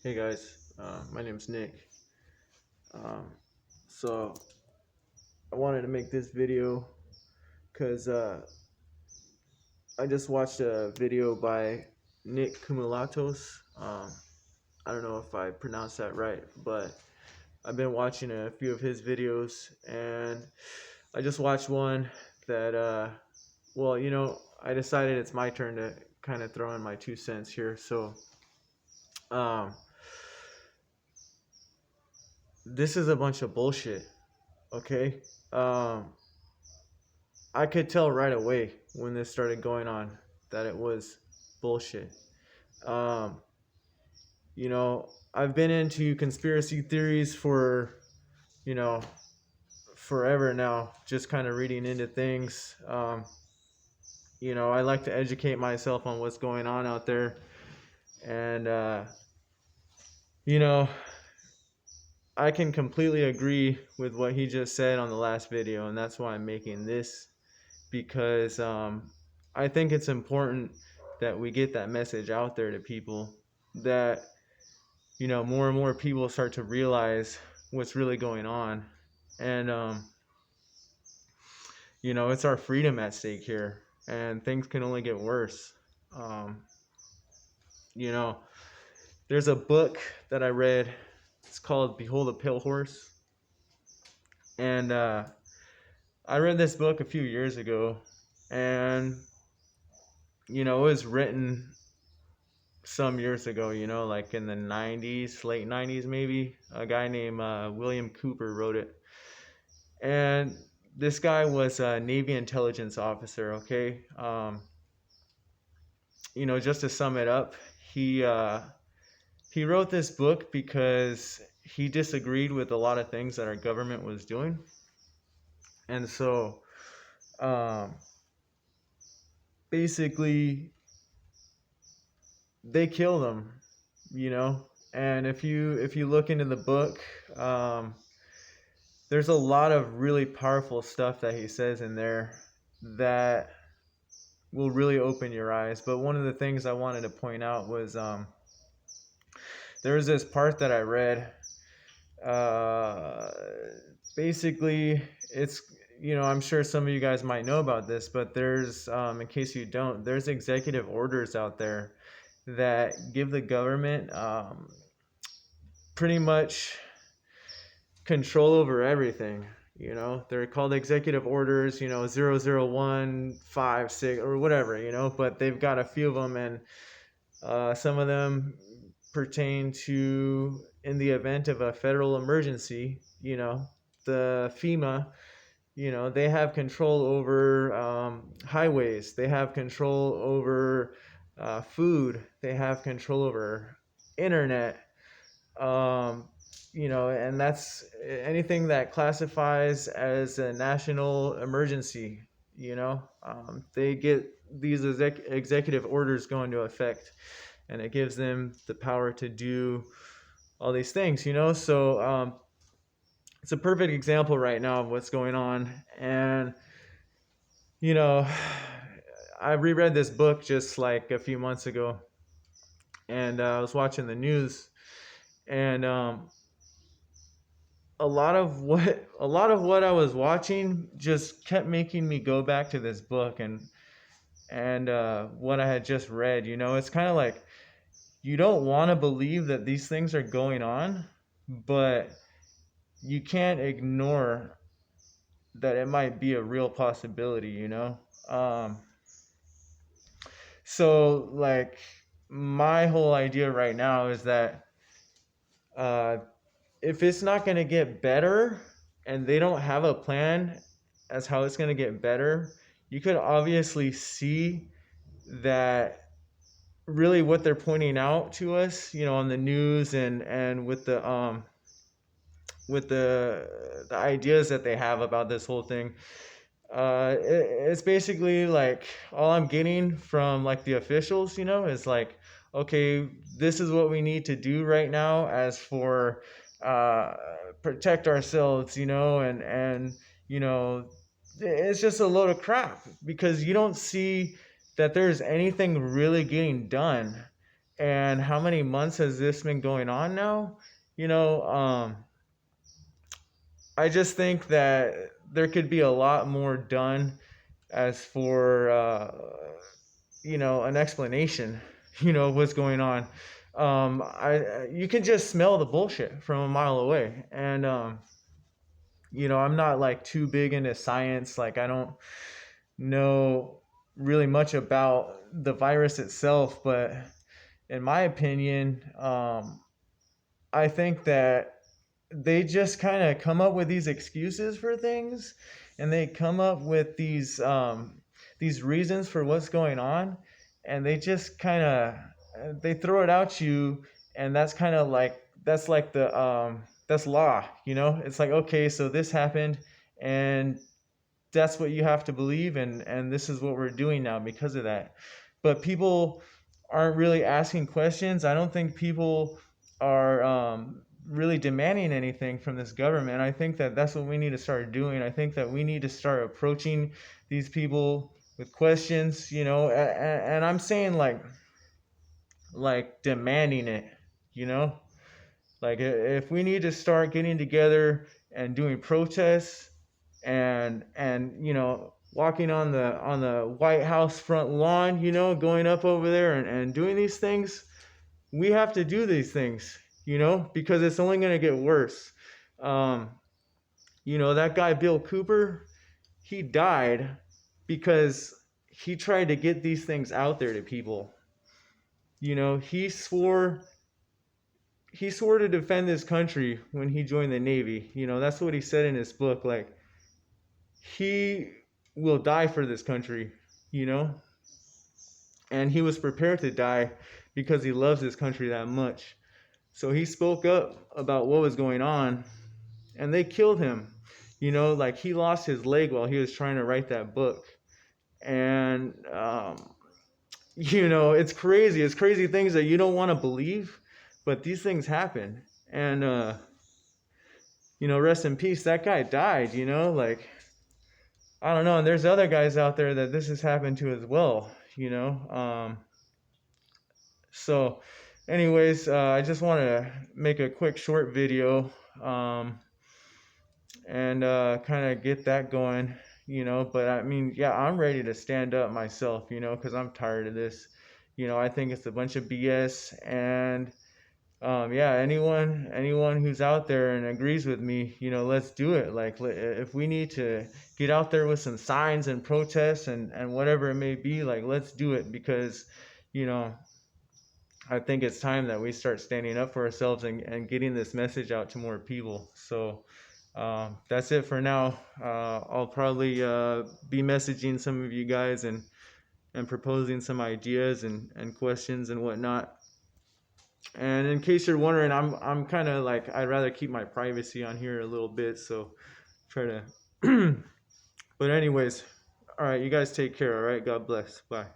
Hey guys, my name's Nick. Um, so I wanted to make this video because I just watched a video by Nick Kumulatos. I don't know if I pronounced that right, but I've been watching a few of his videos, and I just watched one that, I decided it's my turn to kind of throw in my 2 cents here. So, um, this is a bunch of bullshit, okay? Um, I could tell right away when this started going on that it was bullshit. Um, I've been into conspiracy theories for, you know, forever now, just kind of reading into things. I like to educate myself on what's going on out there. And, you know, I can completely agree with what he just said on the last video. And that's why I'm making this because I think it's important that we get that message out there to people that more and more people start to realize what's really going on, and it's our freedom at stake here, and things can only get worse. um, you know there's a book that I read. It's called Behold a Pale Horse, and I read this book a few years ago, and it was written some years ago, like in the 90s, late 90s maybe. A guy named William Cooper wrote it. And this guy was a Navy intelligence officer, okay? Just to sum it up, he wrote this book because he disagreed with a lot of things that our government was doing. And so um, basically they killed him, you know. And if you look into the book, um, there's a lot of really powerful stuff that he says in there that will really open your eyes. But one of the things I wanted to point out was there was this part that I read. Uh, Basically, it's I'm sure some of you guys might know about this, but there's in case you don't, there's executive orders out there that give the government pretty much control over everything. They're called executive orders, 00156 or whatever, but they've got a few of them, and some of them pertain to in the event of a federal emergency. The FEMA, they have control over highways, they have control over food, they have control over internet, and that's anything that classifies as a national emergency. They get these executive orders go into effect, and it gives them the power to do all these things. So it's a perfect example right now of what's going on. And you know, I reread this book just like a few months ago, and I was watching the news, and a lot of what I was watching just kept making me go back to this book and what I had just read. It's kind of like you don't want to believe that these things are going on, but you can't ignore that it might be a real possibility. Um, so, like, my whole idea right now is that uh, if it's not going to get better and they don't have a plan as how it's going to get better, you could obviously see that really what they're pointing out to us, on the news and with the ideas that they have about this whole thing. It's basically like all I'm getting from like the officials, is like, okay, this is what we need to do right now as for uh, protect ourselves, and you know, it's just a load of crap because you don't see that there's anything really getting done. And how many months has this been going on now? You know, I just think that there could be a lot more done as for an explanation, what's going on. I You can just smell the bullshit from a mile away, and I'm not like too big into science. Like I don't know really much about the virus itself, but in my opinion, I think that they just kind of come up with these excuses for things, and they come up with these reasons for what's going on, and they just kind of they throw it out you, and that's kind of like that's law, it's like, okay, so this happened, and that's what you have to believe, and this is what we're doing now because of that. But people aren't really asking questions. I don't think people are really demanding anything from this government. I think that that's what we need to start doing. I think that we need to start approaching these people with questions, and I'm saying like demanding it, you know like if we need to start getting together and doing protests, and walking on the White House front lawn, going up over there and doing these things, we have to do these things, because it's only going to get worse. um that guy Bill Cooper, he died because he tried to get these things out there to people. He swore to defend this country when he joined the Navy. That's what he said in his book. Like, he will die for this country, you know? And he was prepared to die because he loves this country that much. So he spoke up about what was going on, and they killed him. Like, he lost his leg while he was trying to write that book. And, it's crazy. It's crazy things that you don't want to believe, but these things happen. And, rest in peace. That guy died, like, I don't know. And there's other guys out there that this has happened to as well, So, anyways, I just want to make a quick short video, and kind of get that going, But I mean, yeah, I'm ready to stand up myself, because I'm tired of this. I think it's a bunch of BS, and yeah, anyone who's out there and agrees with me, let's do it. Like, if we need to get out there with some signs and protests and whatever it may be, like, let's do it, because, I think it's time that we start standing up for ourselves and getting this message out to more people. So that's it for now. I'll probably be messaging some of you guys and proposing some ideas and questions and whatnot. And in case you're wondering, I'm kind of like, I'd rather keep my privacy on here a little bit, so try to. But anyways, all right, you guys take care. All right, God bless. Bye.